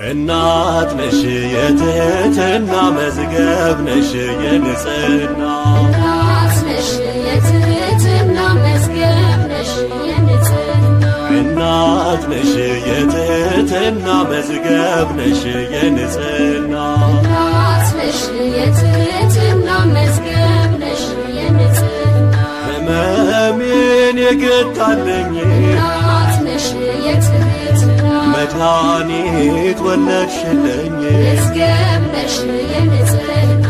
እናት ነሽ የትህትና መዝገብ ነሽ የንጽህና እናት ነሽ የትህትና መዝገብ ነሽ የንጽህና እናት ነሽ የትህትና መዝገብ ነሽ የንጽህና እናት ነሽ የትህትና መዝገብ ነሽ የንጽህና ሕመሜን የገታልኝ እናት ነሽ የትህትና መድኃኒት ወለድሽልኝ መዝገብ ነሽ የንጽህና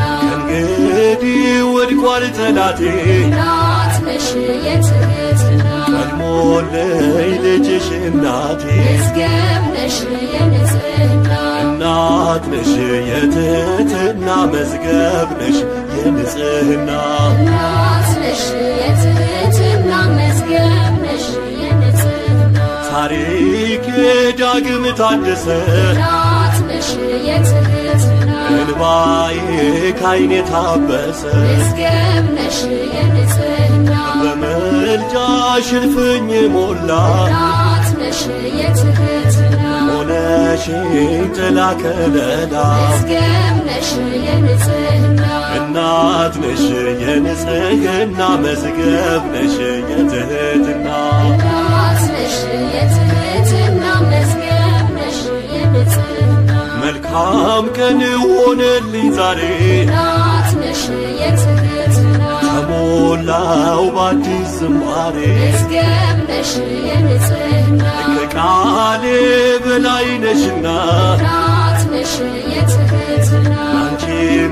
ከእንግዲህ ወድቋል ጠላቴ እናት ነሽ የትህትና ቀድሞልኝ ልጅሽ እናቴ መዝገብ ነሽ የንጽህና እናት ነሽ የትህትና መዝገብ ነሽ የንጽህና እናት ነሽ የትህትና መዝገብ ነሽ የንጽህና ታሪኬ ዳግም ታደሰ እናት ነሽ የትህትና እንባዬ ካይኔ ታበሰ መዝገብ ነሽ የንጽህና በምልጃሽ እልፍኝ ሞላ እናት ነሽ የትህትና ሆነሽኝ ጥላ ከለላ መዝገብ ነሽ የንጽህና እናት ነሽ የንጽህና መዝገብ ነሽ የትህትና እናት ነሽ የትህትና መዝገብ ነሽ የንጽህና መልካም ቀን ሆነልኝ ዛሬ እናት ነሽ የትህትና ተሞላው በአዲስ ዝማሬ መዝገብ ነሽ የንጽህና ከቃሌ በላይ ነሽና እናት ነሽ የትህትና አንቺ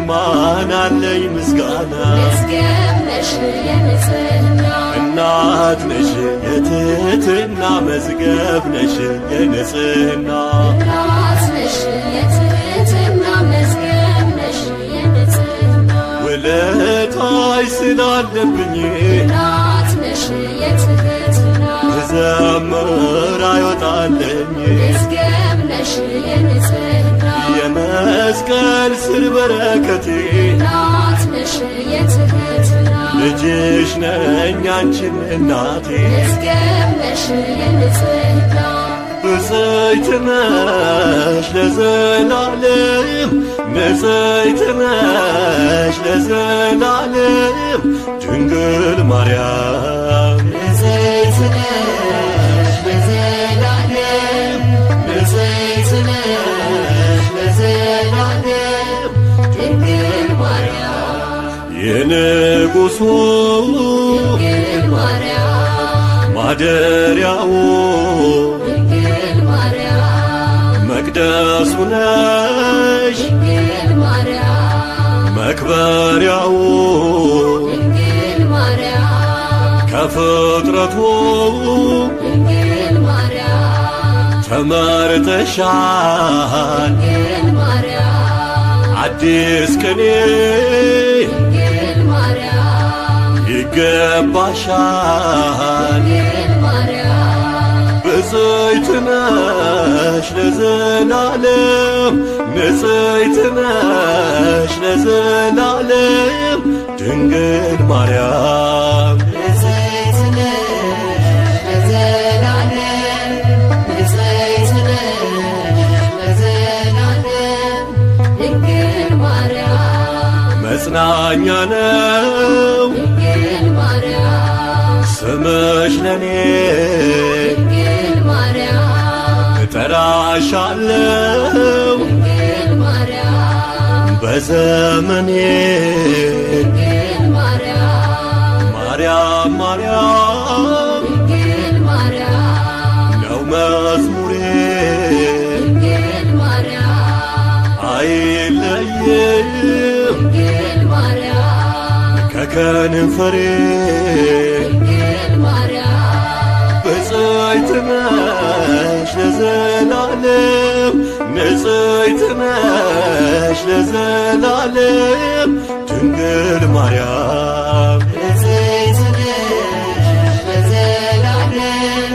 ማን አለኝ ምስጋና መዝገብ ነሽ የንጽህና እናት ነሽ የትህትና መዝገብ ነሽ የንጽህና እናት ነሽ የትህትና መዝገብ ነሽ የንጽህና ውለታሽ ስላለብኝ እናት ነሽ የትህትና ብዘምር አይወጣልኝ መዝገብ ነሽ የንጽህና የመስቀል ስር በረከቴ እናት ነሽ የትህትና ልጅሽ ነኝ አንቺን እናቴ መዝገብ ነሽ የንጽህና ብፅዕት ነሽ ለዘላለም ንጽሕት ነሽ ለዘላለም ድንግል ማርያም ንጽሕት ነሽ ለዘላለም ንጽሕት ነሽ ለዘላለም ድንግል ማርያም የንጉሡ ድንግል ማርያም ማደሪያው ድንግል ማርያም መቅደሱ ነሽ ድንግል ማርያም መክበሪያው ድንግል ማርያም ከፍጥረቱ ድንግል ማርያም ተመርተሻል ድንግል ማርያም አዲስ ቅኔ ድንግል ማርያም ይገባሻል ድንግል ማርያም ብፅዕት ነሽ ለዘላለም ንጽሕት ነሽ ለዘላለም ድንግል ማርያም ንጽሕት ነሽ ለዘላለም ንጽሕት ነሽ ለዘላለም ድንግል ማርያም መጽናኛ ነው ድንግል ማርያም ስምሽ ለኔ ድንግል ማርያም እጠራሻለሁ ድንግል ማርያም በዘመኔ ድንግል ማርያም ማርያም ማርያም ድንግል ማርያም ነው መዝሙሬ ድንግል ማርያም አይለይም ድንግል ማርያም ከከንፈሬ ድንግል ማርያም ብፅዕት ነሽ ለዘላለም ንጽሕት ነሽ ለዘላለም ድንግል ማርያም ንጽሕት ነሽ ለዘላለም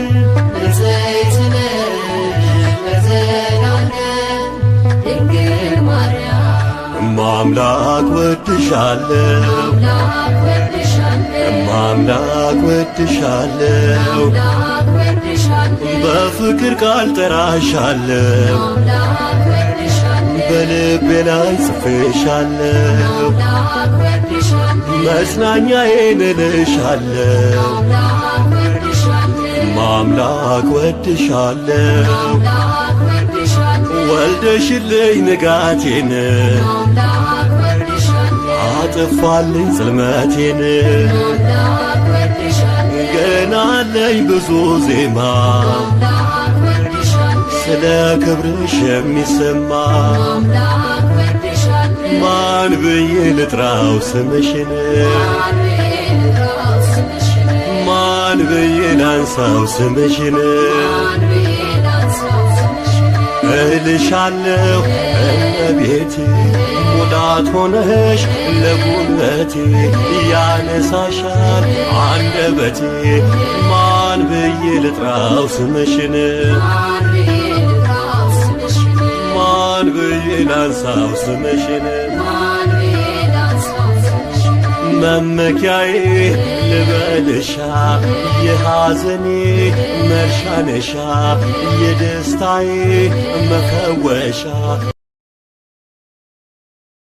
ንጽሕት ነሽ ለዘላለም ድንግል ማርያም እማምላክ ወድሻለሁ አምላክ ወድሻለሁ እማምላክ ወድሻለሁ አምላክ ወድሻለሁ በፍቅር ቃል ጠራሻለሁ አምላክ ወድሻለሁ በልቤ ላይ ጽፌሻለሁ አምላክ ወድሻለሁ መጽናኛዬን እልሻለሁ አምላክ ወድሻለሁ ማምላክ ወድሻለሁ አምላክ ወድሻለሁ ወልደሽልኝ ንጋቴን አምላክ ወድሻለሁ አጥፋልኝ ጽልመቴን አምላክ ወድሻለሁ ገና አለኝ ብዙ ዜማ አምላክ ወድሻለሁ ስለ ክብርሽ የሚሰማ አምላክ ወድሻለሁ ማን ብዬ ልጥራው ስምሽን ማን ብዬ ላንሳው ስምሽን እልሻለሁ እመቤቴ ሙላት ሆነሽ ለጉልበቴ ያነሳሻል አንደበቴ ማን ብዬ ልጥራው ስምሽን ማን ብዬ ላንሳው ስምሽን መመኪያዬ ልበልሻ የሐዘኔ መርሻነሻ የደስታዬ መፈወሻ